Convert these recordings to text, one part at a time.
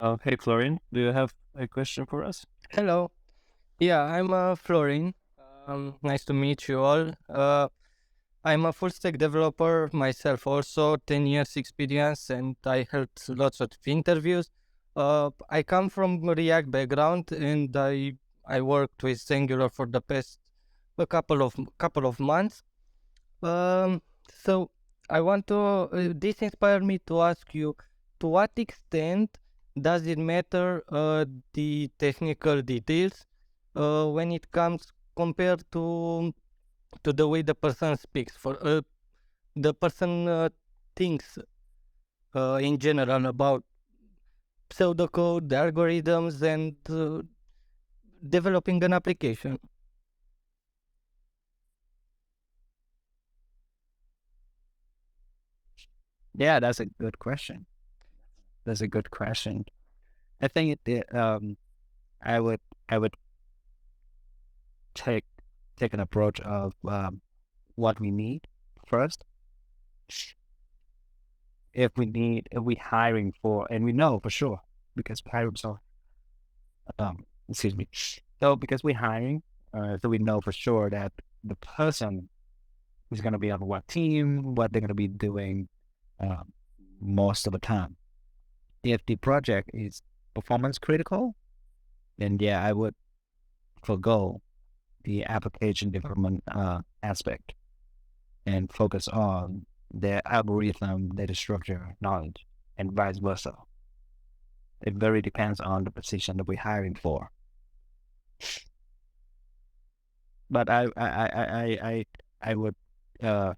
Hey, Florin, do you have a question for us? Hello. Yeah, I'm Florin. Nice to meet you all. I'm a full stack developer myself, also 10 years experience, and I held lots of interviews. I come from React background, and I worked with Angular for the past a couple of months. So I want to. This inspired me to ask you, to what extent does it matter the technical details when it comes compared to the way the person speaks? For the person thinks in general about pseudocode, the algorithms, and developing an application. Yeah, that's a good question. That's a good question. I think I would I would take take an approach of what we need first. If we hiring for, and we know for sure because we hiring so excuse me. So because we're hiring, so we know for sure that the person is going to be on what team, what they're going to be doing uh, most of the time. If the project is performance critical, then yeah, I would forgo the application development aspect and focus on the algorithm, data structure, knowledge, and vice versa. It very depends on the position that we're hiring for. But I would uh,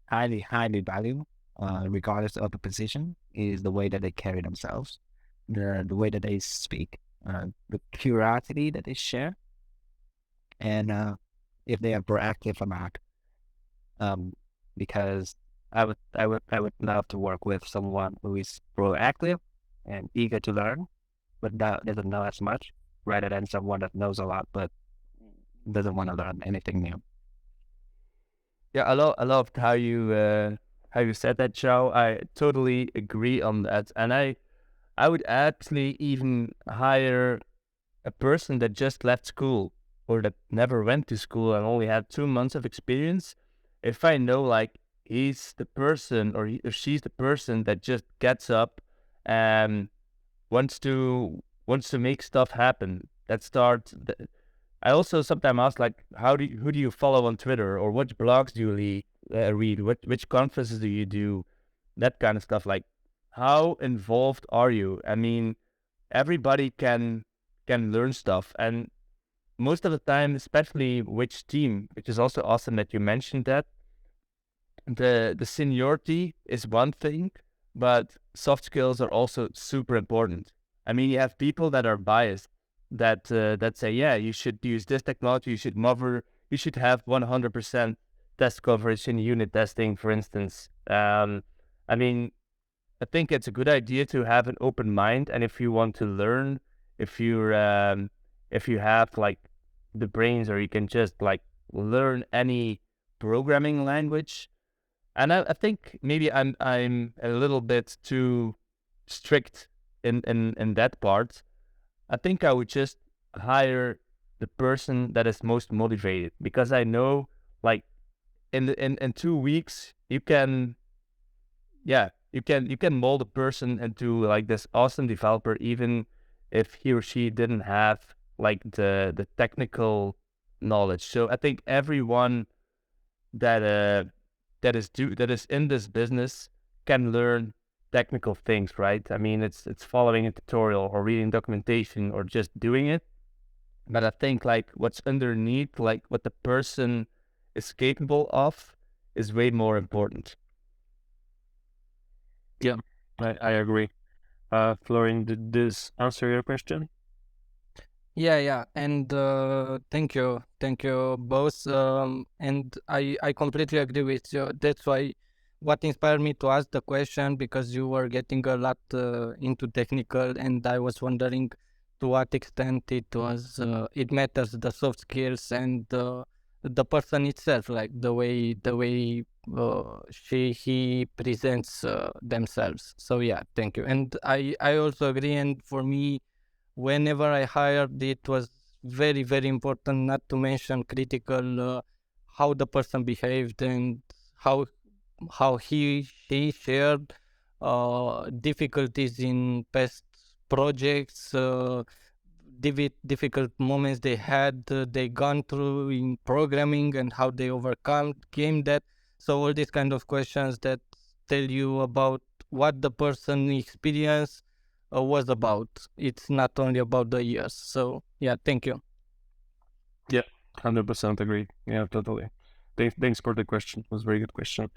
highly value, regardless of the position, is the way that they carry themselves, the way that they speak, the curiosity that they share, and if they are proactive or not. Um, because I would love to work with someone who is proactive and eager to learn, but that doesn't know as much, rather than someone that knows a lot but doesn't want to learn anything new. Yeah, I loved how you said that, Chau. I totally agree on that, and I would actually even hire a person that just left school or that never went to school and only had 2 months of experience. If I know like he's the person or or she's the person that just gets up and wants to make stuff happen, that starts. I also sometimes ask like, who do you follow on Twitter or which blogs do you read? Which conferences do you do? That kind of stuff. Like, how involved are you? I mean, everybody can learn stuff, and most of the time, especially which team, which is also awesome that you mentioned that. The seniority is one thing, but soft skills are also super important. I mean, you have people that are biased that say, yeah, you should use this technology, you should have 100% test coverage in unit testing, for instance. I mean, I think it's a good idea to have an open mind, and if you want to learn, if you're if you have like the brains, or you can just like learn any programming language. And I think maybe I'm a little bit too strict in that part. I think I would just hire the person that is most motivated, because I know like in 2 weeks you can, yeah, you can mold a person into like this awesome developer, even if he or she didn't have like the technical knowledge. So I think everyone that that is in this business can learn technical things, right? I mean, it's following a tutorial or reading documentation or just doing it. But I think like what's underneath, like what the person is capable of, is way more important. Yeah, I agree. Florin, did this answer your question? Yeah, and thank you both. And I completely agree with you. That's why what inspired me to ask the question, because you were getting a lot into technical, and I was wondering to what extent it matters, the soft skills and the person itself, like the way he presents themselves. So yeah, thank you. And I also agree. And for me, whenever I hired, it was very, very important not to mention critical how the person behaved and how she shared difficulties in past projects, difficult moments they gone through in programming and how they came that. So all these kind of questions that tell you about what the person experience was about. It's not only about the years. So yeah, thank you. 100% agree. Yeah, totally. Thanks for the question. It was a very good question.